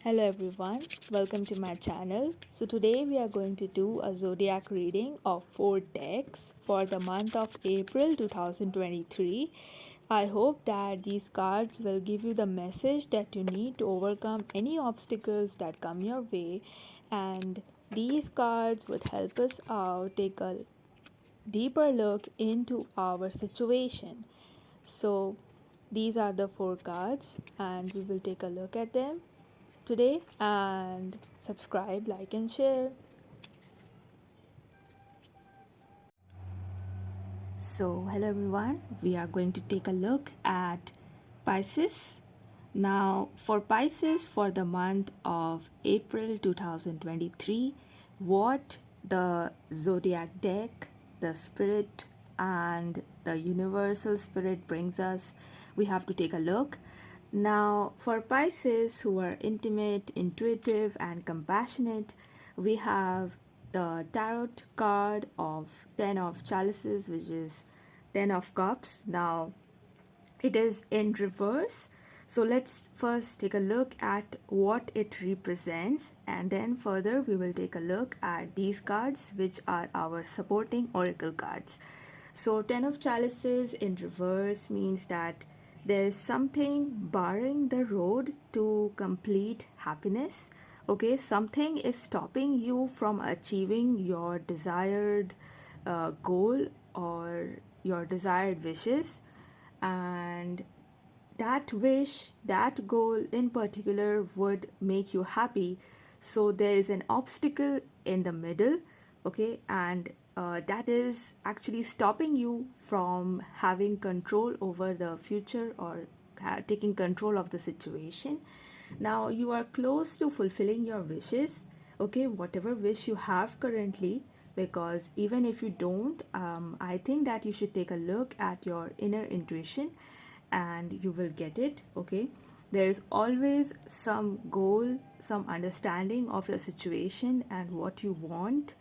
Hello everyone, welcome to my channel. So today we are going to do a zodiac reading of 4 decks for the month of April 2023. I hope that these cards will give you the message that you need to overcome any obstacles that come your way, and these cards would help us out take a deeper look into our situation. So these are the 4 cards and we will take a look at them today, and subscribe, like and share. So hello everyone, we are going to take a look at Pisces. Now for Pisces, for the month of April 2023, what the zodiac deck, the spirit and the universal spirit brings us, we have to take a look. Now for Pisces who are intimate, intuitive and compassionate, we have the tarot card of 10 of chalices, which is 10 of cups. Now it is in reverse, so let's first take a look at what it represents, and then further we will take a look at these cards, which are our supporting oracle cards. So 10 of chalices in reverse means that there is something barring the road to complete happiness. Okay, something is stopping you from achieving your desired goal or your desired wishes, and that wish, that goal in particular would make you happy. So there is an obstacle in the middle, okay, and that is actually stopping you from having control over the future or taking control of the situation. Now you are close to fulfilling your wishes, okay, whatever wish you have currently, because even if you don't, I think that you should take a look at your inner intuition and you will get it. Okay, there is always some goal, some understanding of your situation and what you want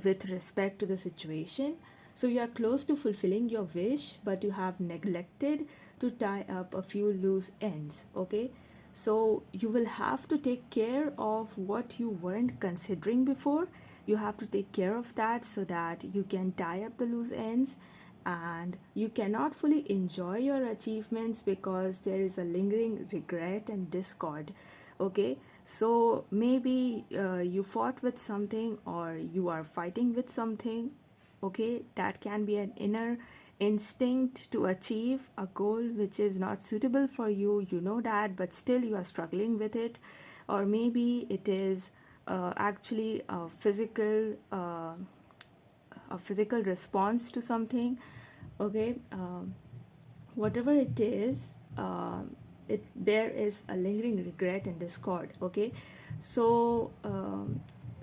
with respect to the situation. So you are close to fulfilling your wish, but you have neglected to tie up a few loose ends. Okay, so you will have to take care of what you weren't considering before. You have to take care of that so that you can tie up the loose ends, and you cannot fully enjoy your achievements because there is a lingering regret and discord. Okay, so maybe you fought with something or you are fighting with something. Okay, that can be an inner instinct to achieve a goal which is not suitable for you, you know that, but still you are struggling with it. Or maybe it is actually a physical response to something. Okay, whatever it is, there is a lingering regret and discord. Okay, so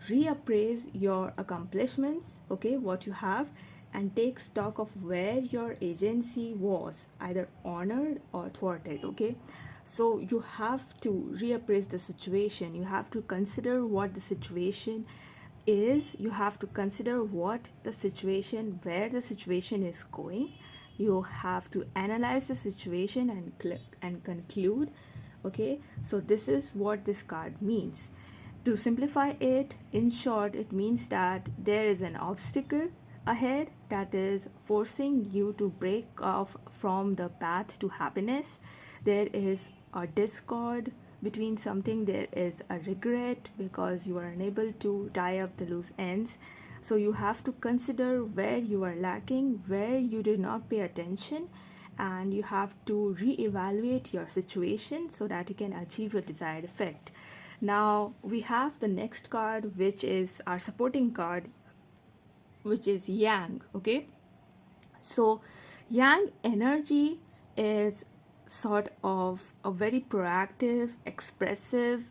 reappraise your accomplishments, okay, what you have, and take stock of where your agency was either honored or thwarted. Okay, so you have to reappraise the situation, you have to consider what the situation is, you have to consider what the situation, where the situation is going. You have to analyze the situation and conclude. Okay, so this is what this card means. To simplify it, in short, it means that there is an obstacle ahead that is forcing you to break off from the path to happiness. There is a discord between something, there is a regret because you are unable to tie up the loose ends. So you have to consider where you are lacking, where you did not pay attention, and you have to re-evaluate your situation so that you can achieve your desired effect. Now we have the next card, which is our supporting card, which is Yang. Okay, so Yang energy is sort of a very proactive, expressive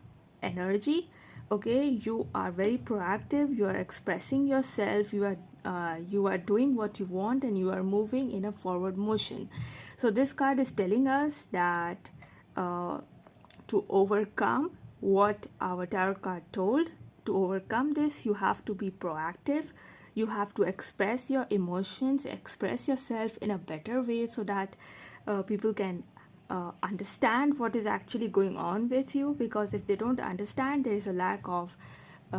energy. Okay, you are very proactive, you are expressing yourself, you are doing what you want, and you are moving in a forward motion. So this card is telling us that to overcome what our tarot card told, to overcome this, you have to be proactive. You have to express your emotions, express yourself in a better way so that people can understand what is actually going on with you, because if they don't understand, there is a lack of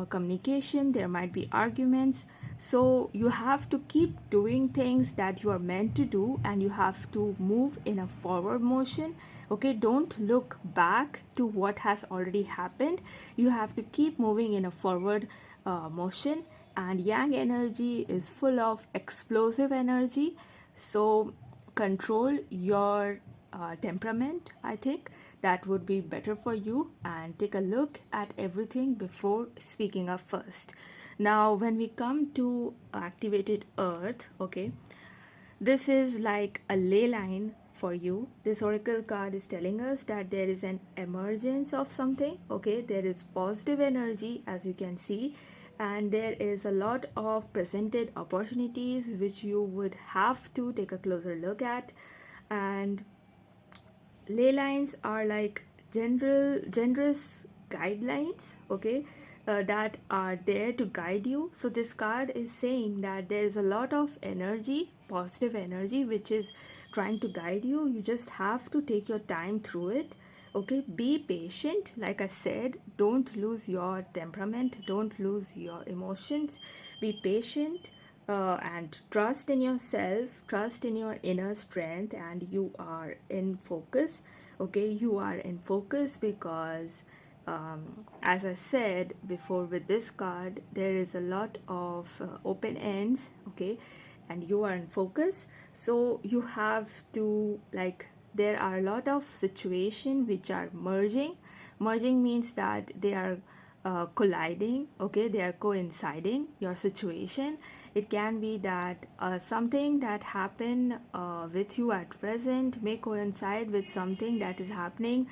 communication, there might be arguments. So you have to keep doing things that you are meant to do, and you have to move in a forward motion. Okay, don't look back to what has already happened. You have to keep moving in a forward motion. And yang energy is full of explosive energy, so control your temperament. I think that would be better for you, and take a look at everything before speaking up first. Now when we come to activated earth, okay, this is like a ley line for you. This oracle card is telling us that there is an emergence of something. Okay, there is positive energy, as you can see, and there is a lot of presented opportunities which you would have to take a closer look at. And ley lines are like generous guidelines, okay, that are there to guide you. So this card is saying that there is a lot of energy, positive energy, which is trying to guide you. You just have to take your time through it. Okay, be patient. Like I said, don't lose your temperament, don't lose your emotions. Be patient, and trust in yourself, trust in your inner strength, and you are in focus. Okay, you are in focus because, as I said before, with this card, there is a lot of open ends. Okay, and you are in focus. So you have to, like, there are a lot of situations which are merging means that they are colliding. Okay, they are coinciding your situation. It can be that something that happened with you at present may coincide with something that is happening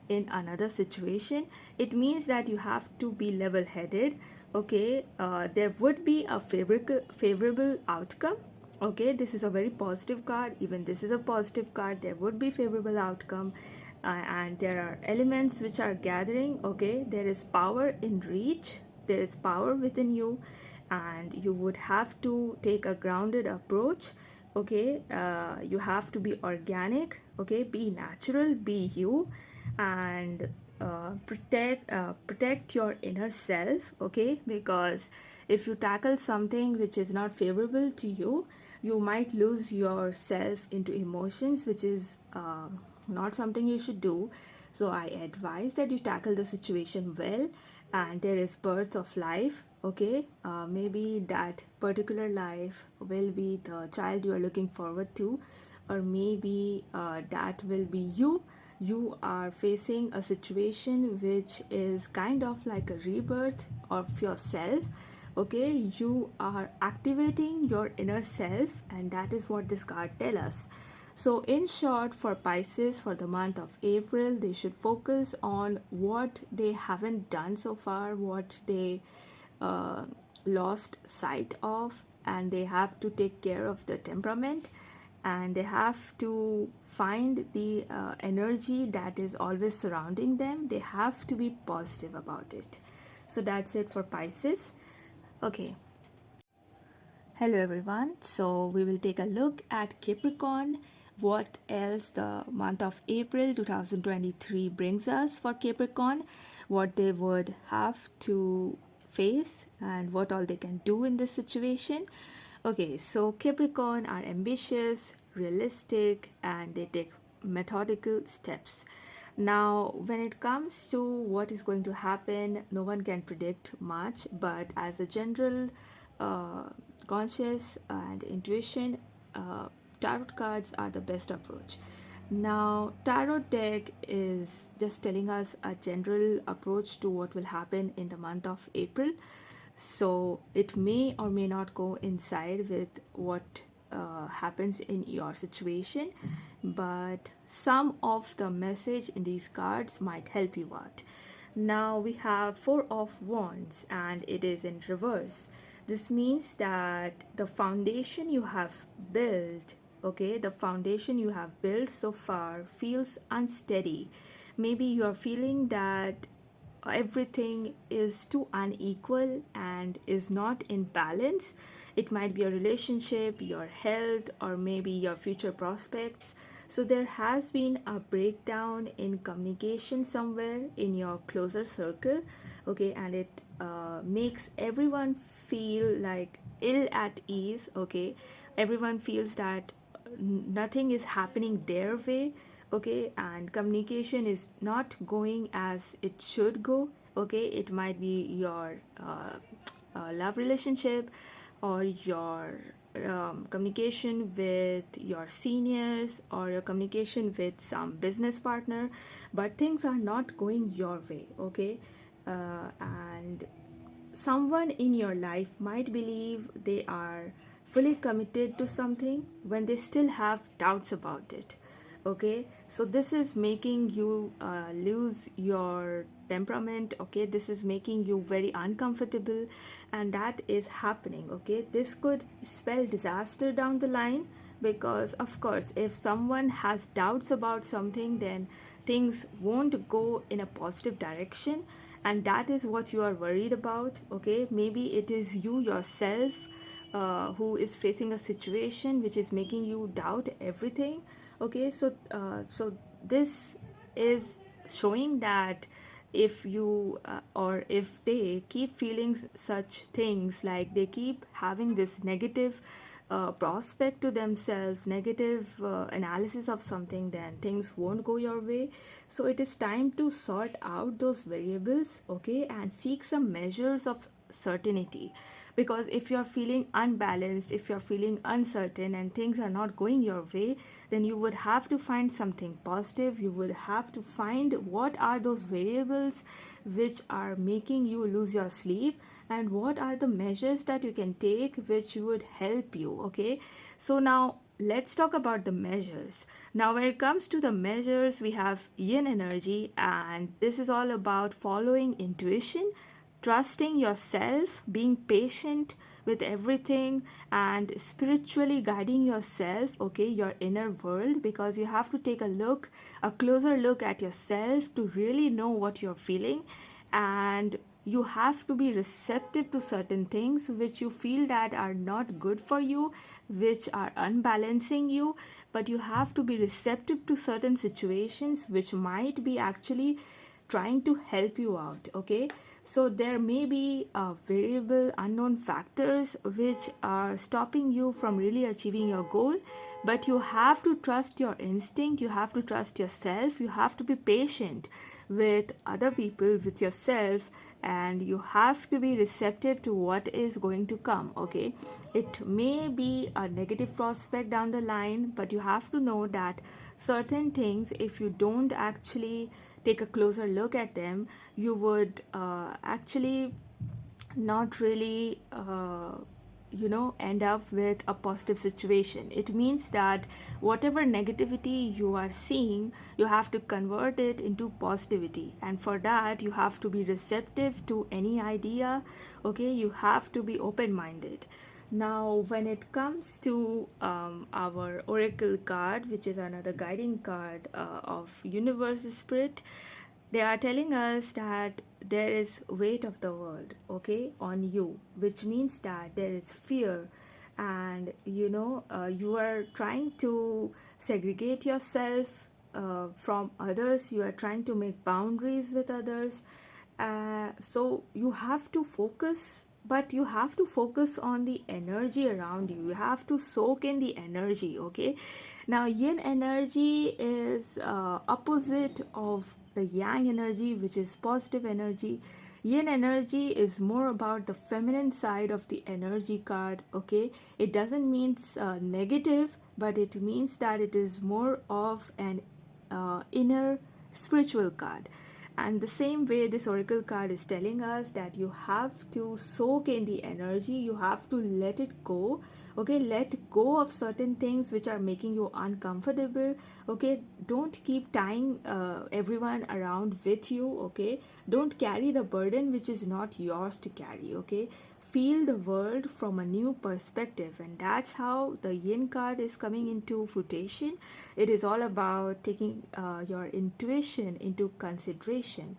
in another situation. It means that you have to be level headed. Okay, there would be a favorable outcome. Okay, this is a very positive card. Even this is a positive card. There would be favorable outcome, and there are elements which are gathering. Okay, there is power in reach, there is power within you, and you would have to take a grounded approach. Okay, you have to be organic. Okay, be natural, be you, and protect your inner self. Okay, because if you tackle something which is not favorable to you, you might lose yourself into emotions, which is not something you should do. So I advise that you tackle the situation well. And there is birth of life. Okay, maybe that particular life will be the child you are looking forward to, or maybe that will be you. You are facing a situation which is kind of like a rebirth of yourself. Okay, you are activating your inner self, and that is what this card tells us. So in short, for Pisces, for the month of April, they should focus on what they haven't done so far, what they uh, lost sight of, and they have to take care of the temperament, and they have to find the energy that is always surrounding them. They have to be positive about it. So that's it for Pisces. Okay. Hello everyone. So we will take a look at Capricorn. What else the month of April 2023 brings us for Capricorn, what they would have to face, and what all they can do in this situation. Okay, so Capricorn are ambitious, realistic, and they take methodical steps. Now, when it comes to what is going to happen, no one can predict much, but as a general uh, conscious and intuition, tarot cards are the best approach. Now, tarot deck is just telling us a general approach to what will happen in the month of April. So it may or may not coincide with what happens in your situation, but some of the message in these cards might help you out. Now we have Four of Wands, and it is in reverse. This means that the foundation you have built, okay, the foundation you have built so far feels unsteady. Maybe you are feeling that everything is too unequal and is not in balance. It might be a relationship, your health, or maybe your future prospects. So there has been a breakdown in communication somewhere in your closer circle, okay, and it makes everyone feel like ill at ease, okay. Everyone feels that nothing is happening their way, okay, and communication is not going as it should go, okay. It might be your love relationship or your communication with your seniors or your communication with some business partner, but things are not going your way, okay. And someone in your life might believe they are fully committed to something when they still have doubts about it, okay. So this is making you lose your temperament, okay. This is making you very uncomfortable, and that is happening, okay. This could spell disaster down the line, because of course if someone has doubts about something, then things won't go in a positive direction, and that is what you are worried about, okay. Maybe it is you yourself who is facing a situation which is making you doubt everything, okay. So this is showing that if you or if they keep feeling such things, like they keep having this negative prospect to themselves, negative analysis of something, then things won't go your way. So it is time to sort out those variables, okay, and seek some measures of certainty. Because if you're feeling unbalanced, if you're feeling uncertain and things are not going your way, then you would have to find something positive. You would have to find what are those variables which are making you lose your sleep, and what are the measures that you can take which would help you, okay. So now let's talk about the measures. Now when it comes to the measures, we have yin energy, and this is all about following intuition, trusting yourself, being patient with everything, and spiritually guiding yourself, okay, your inner world, because you have to take a closer look at yourself to really know what you're feeling. And you have to be receptive to certain things which you feel that are not good for you, which are unbalancing you, but you have to be receptive to certain situations which might be actually trying to help you out, okay. So there may be variable unknown factors which are stopping you from really achieving your goal, but you have to trust your instinct, you have to trust yourself, you have to be patient with other people, with yourself, and you have to be receptive to what is going to come, okay. It may be a negative prospect down the line, but you have to know that certain things, if you don't actually take a closer look at them, you would actually not really end up with a positive situation. It means that whatever negativity you are seeing, you have to convert it into positivity, and for that you have to be receptive to any idea, okay. You have to be open minded. Now when it comes to our oracle card, which is another guiding card of universe spirit, they are telling us that there is weight of the world, okay, on you, which means that there is fear, and you are trying to segregate yourself from others. You are trying to make boundaries with others. So you have to focus, but you have to focus on the energy around you. You have to soak in the energy, okay. Now yin energy is opposite of the yang energy, which is positive energy. Yin energy is more about the feminine side of the energy card, okay. It doesn't mean negative, but it means that it is more of an inner spiritual card. And the same way, this oracle card is telling us that you have to soak in the energy, you have to let it go, okay. Let go of certain things which are making you uncomfortable, okay. Don't keep tying everyone around with you, okay. Don't carry the burden which is not yours to carry, okay. Feel the world from a new perspective, and that's how the yin card is coming into fruition. It is all about taking your intuition into consideration.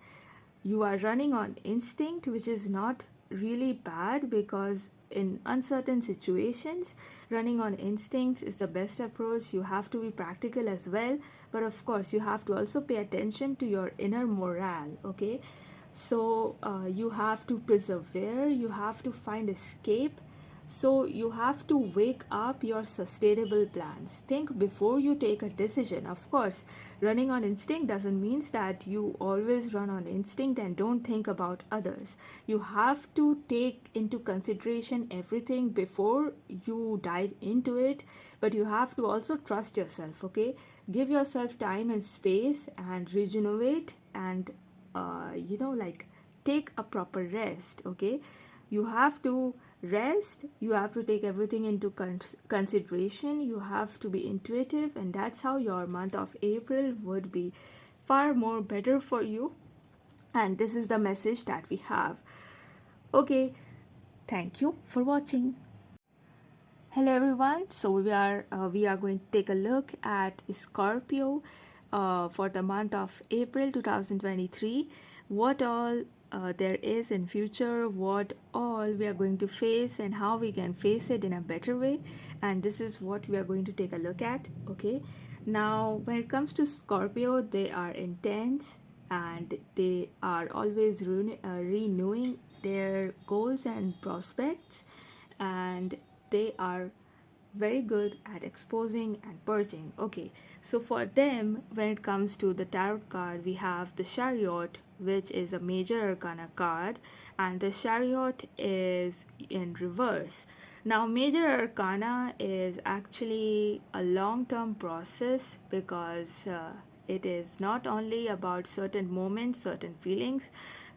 You are running on instinct, which is not really bad, because in uncertain situations, running on instincts is the best approach. You have to be practical as well, but of course you have to also pay attention to your inner morale. Okay, so you have to persevere, you have to find escape. So you have to wake up your sustainable plans. Think before you take a decision. Of course, running on instinct doesn't mean that you always run on instinct and don't think about others. You have to take into consideration everything before you dive into it, but you have to also trust yourself, okay? Give yourself time and space and regenerate, and like, take a proper rest, okay? You have to rest, you have to take everything into consideration, you have to be intuitive, and that's how your month of April would be far more better for you. And this is the message that we have. Okay, thank you for watching. Hello everyone. So we are going to take a look at Scorpio for the month of April 2023. What all there is in future, what all we are going to face, and how we can face it in a better way. And this is what we are going to take a look at. Okay. Now, when it comes to Scorpio, they are intense and they are always renewing their goals and prospects, and they are very good at exposing and purging. Okay, so for them, when it comes to the tarot card, we have the Chariot, which is a major arcana card, and the Chariot is in reverse. Now, major arcana is actually a long term process, because it is not only about certain moments, certain feelings,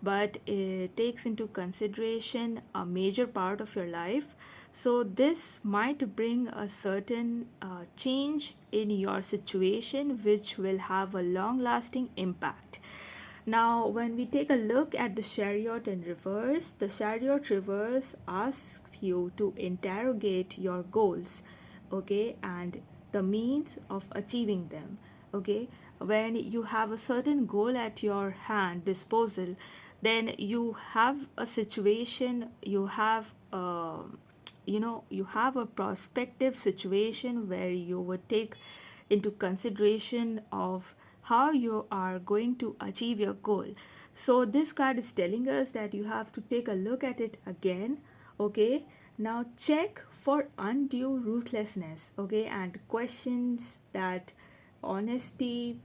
but it takes into consideration a major part of your life. So, this might bring a certain change in your situation, which will have a long lasting impact. Now, when we take a look at the Chariot in reverse, the Chariot reverse asks you to interrogate your goals, okay, and the means of achieving them, okay. When you have a certain goal at your hand disposal, then you have a situation, you have a prospective situation where you would take into consideration of how you are going to achieve your goal. So this card is telling us that you have to take a look at it again, okay. Now check for undue ruthlessness, okay, and questions that honestly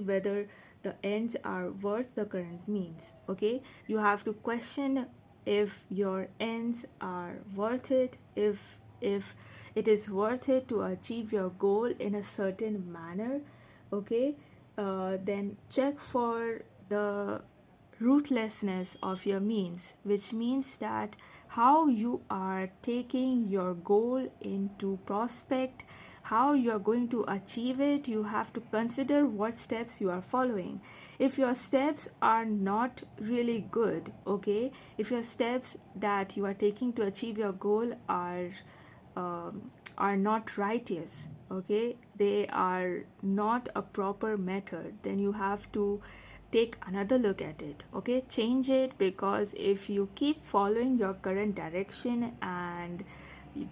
whether the ends are worth the current means, okay. You have to question if your ends are worth it, if it is worth it to achieve your goal in a certain manner, okay. Then check for the ruthlessness of your means, which means that how you are taking your goal into prospect, how you are going to achieve it. You have to consider what steps you are following. If your steps are not really good, okay, if your steps that you are taking to achieve your goal are not righteous, okay, they are not a proper method, then you have to take another look at it, okay, change it. Because if you keep following your current direction and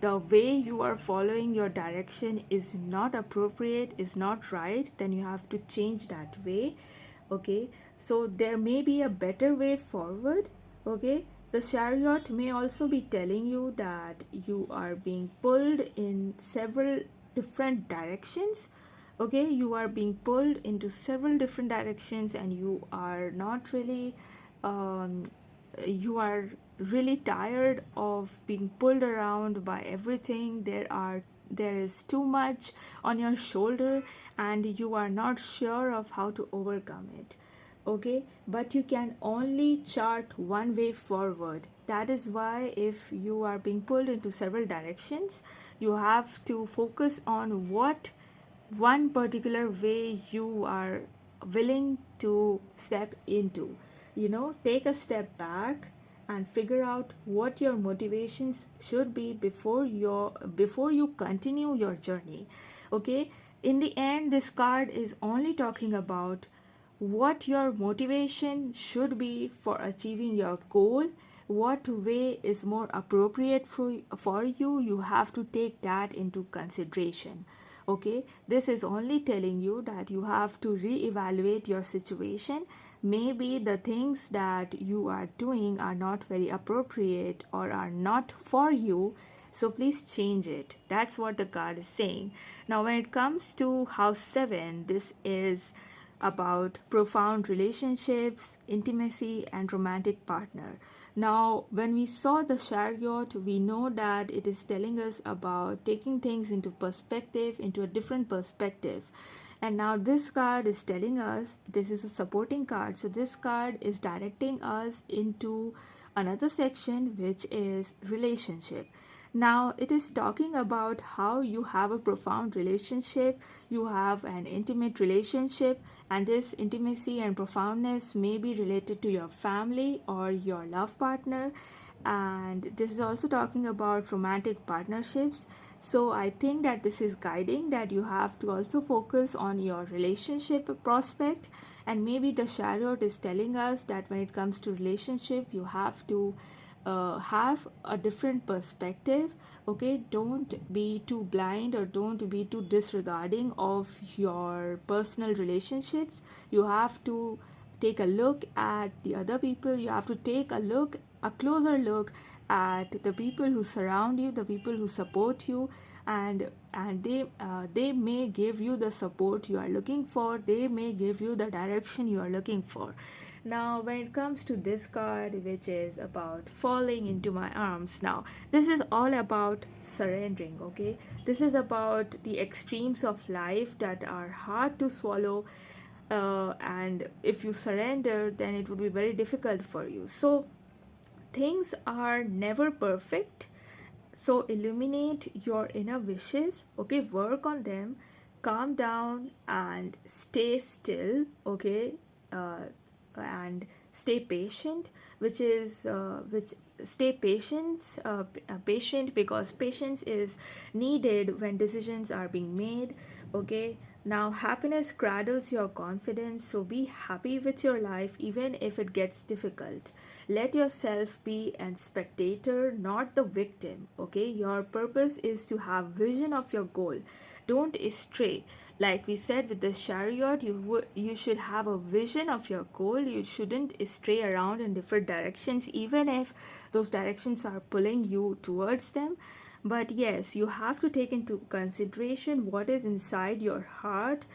the way you are following your direction is not appropriate, is not right, then you have to change that way, okay. So there may be a better way forward, okay. The Chariot may also be telling you that you are being pulled in several different directions, okay. You are being pulled into several different directions, and you are not really you are really tired of being pulled around by everything. There is too much on your shoulder, and you are not sure of how to overcome it, okay. But you can only chart one way forward. That is why if you are being pulled into several directions, you have to focus on what one particular way you are willing to step into. Take a step back and figure out what your motivations should be before you continue your journey, okay. In the end, this card is only talking about what your motivation should be for achieving your goal, what way is more appropriate for you, you have to take that into consideration. Okay, this is only telling you that you have to reevaluate your situation. Maybe the things that you are doing are not very appropriate or are not for you, so please change it. That's what the card is saying. Now, when it comes to house 7, this is about profound relationships, intimacy, and romantic partner. Now, when we saw the chariot, we know that it is telling us about taking things into perspective, into a different perspective. And now this card is telling us, this is a supporting card. So this card is directing us into another section, which is relationship. Now it is talking about how you have a profound relationship, you have an intimate relationship, and this intimacy and profoundness may be related to your family or your love partner. And this is also talking about romantic partnerships. So I think that this is guiding that you have to also focus on your relationship prospect. And maybe the chariot is telling us that when it comes to relationship, you have to have a different perspective. Okay, don't be too blind or don't be too disregarding of your personal relationships. You have to take a look at the other people. You have to take a closer look at the people who surround you, the people who support you, and they may give you the support you are looking for. They may give you the direction you are looking for. Now, when it comes to this card, which is about falling into my arms, now this is all about surrendering. Okay, this is about the extremes of life that are hard to swallow, and if you surrender, then it would be very difficult for you. So things are never perfect, so illuminate your inner wishes. Okay, work on them, calm down and stay still. Okay, and stay patient, which is which stay patient, because patience is needed when decisions are being made. Okay, now happiness cradles your confidence, so be happy with your life even if it gets difficult. Let yourself be a spectator, not the victim. Okay, your purpose is to have vision of your goal. Don't stray. Like we said with the chariot, you should have a vision of your goal. You shouldn't stray around in different directions, even if those directions are pulling you towards them. But yes, you have to take into consideration what is inside your heart,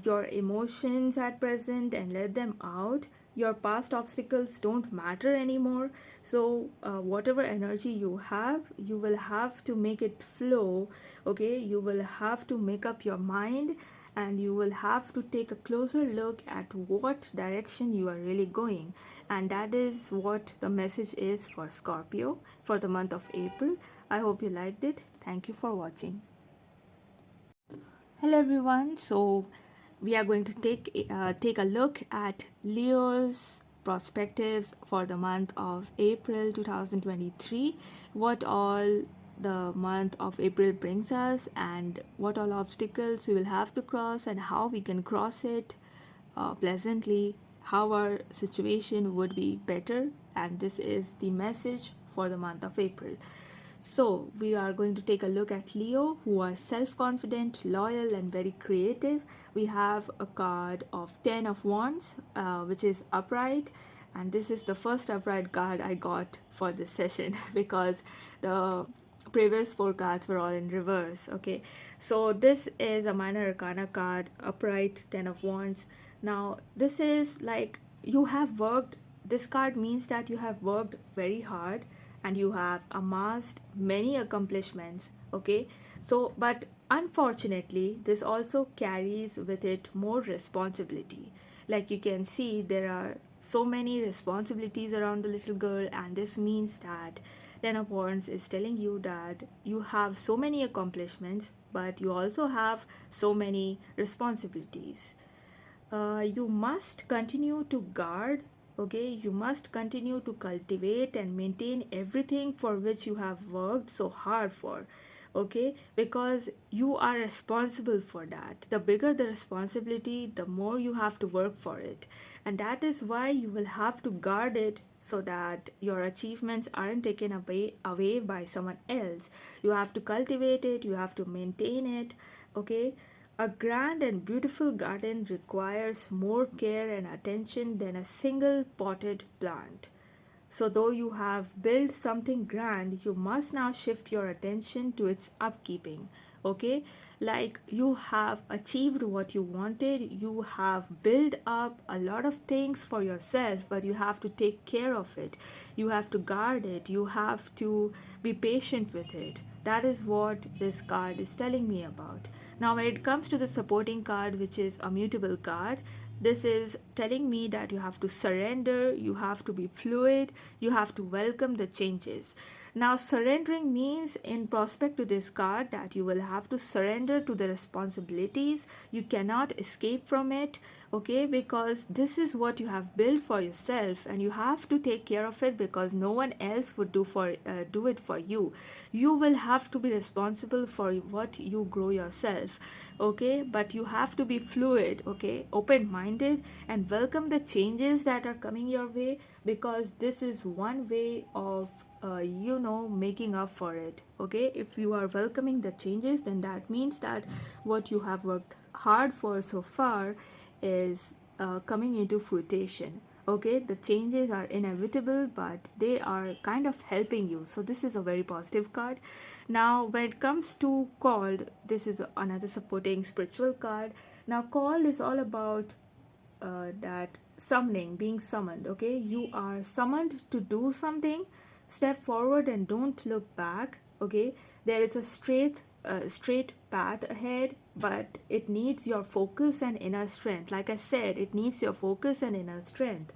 your emotions at present, and let them out. Your past obstacles don't matter anymore. So whatever energy you have, you will have to make it flow. Okay, you will have to make up your mind, and you will have to take a closer look at what direction you are really going. And that is what the message is for Scorpio for the month of April. I hope you liked it. Thank you for watching. Hello everyone. So we are going to take a look at Leo's perspectives for the month of April 2023. What all the month of April brings us, and what all obstacles we will have to cross, and how we can cross it pleasantly, how our situation would be better. And this is the message for the month of April. So, we are going to take a look at Leo, who are self confident, loyal, and very creative. We have a card of 10 of Wands, which is upright. And this is the first upright card I got for this session because the previous four cards were all in reverse. Okay, so this is a minor arcana card, upright, 10 of Wands. Now, this is like you have worked, this card means that you have worked very hard and you have amassed many accomplishments. Okay, so but unfortunately this also carries with it more responsibility. Like you can see, there are so many responsibilities around the little girl, and this means that Ten of Wands is telling you that you have so many accomplishments, but you also have so many responsibilities. You must continue to guard. Okay, you must continue to cultivate and maintain everything for which you have worked so hard for. okay, because you are responsible for that. The bigger the responsibility, the more you have to work for it, and that is why you will have to guard it so that your achievements aren't taken away by someone else. You have to cultivate it, you have to maintain it, okay. A grand and beautiful garden requires more care and attention than a single potted plant. So, though you have built something grand, you must now shift your attention to its upkeeping. Okay, like you have achieved what you wanted, you have built up a lot of things for yourself, but you have to take care of it, you have to guard it, you have to be patient with it. That is what this card is telling me about. Now, when it comes to the supporting card, which is a mutable card, this is telling me that you have to surrender, you have to be fluid, you have to welcome the changes. Now, surrendering means, in prospect to this card, that you will have to surrender to the responsibilities. You cannot escape from it, okay, because this is what you have built for yourself, and you have to take care of it because no one else would do it for you. You will have to be responsible for what you grow yourself, okay, but you have to be fluid, okay, open minded, and welcome the changes that are coming your way, because this is one way of making up for it, okay. If you are welcoming the changes, then that means that what you have worked hard for so far is coming into fruition, okay. The changes are inevitable, but they are kind of helping you, so this is a very positive card. Now, when it comes to called, this is another supporting spiritual card. Now, called is all about that summoning, being summoned, okay. You are summoned to do something. Step forward and don't look back, okay. There is a straight path ahead, but it needs your focus and inner strength. Like I said, it needs your focus and inner strength,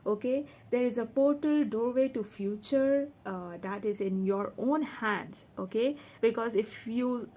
okay. There is a portal, doorway to future, that is in your own hands, okay. Because if you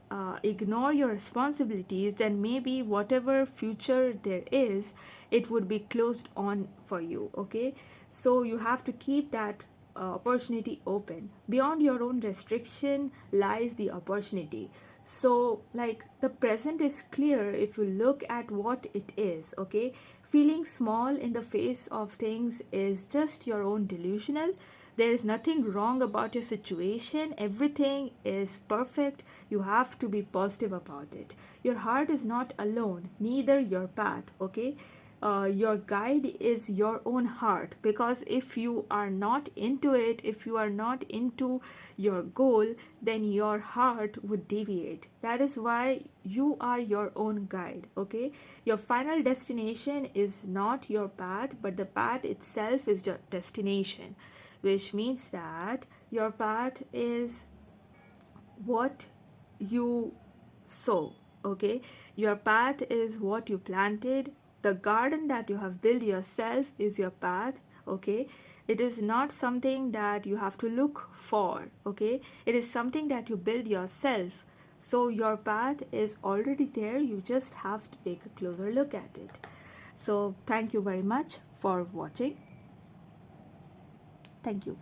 ignore your responsibilities, then maybe whatever future there is, it would be closed on for you, okay. So you have to keep that opportunity open. Beyond your own restriction lies the opportunity. So, like, the present is clear if you look at what it is, okay. Feeling small in the face of things is just your own delusional. There is nothing wrong about your situation, everything is perfect. You have to be positive about it. Your heart is not alone, neither your path, okay. Your guide is your own heart, because if you are not into it, if you are not into your goal, then your heart would deviate. That is why you are your own guide, okay. Your final destination is not your path, but the path itself is the destination, which means that your path is what you sow, okay. Your path is what you planted. The garden that you have built yourself is your path, okay. It is not something that you have to look for, okay. It is something that you build yourself. So your path is already there, you just have to take a closer look at it. So thank you very much for watching. Thank you.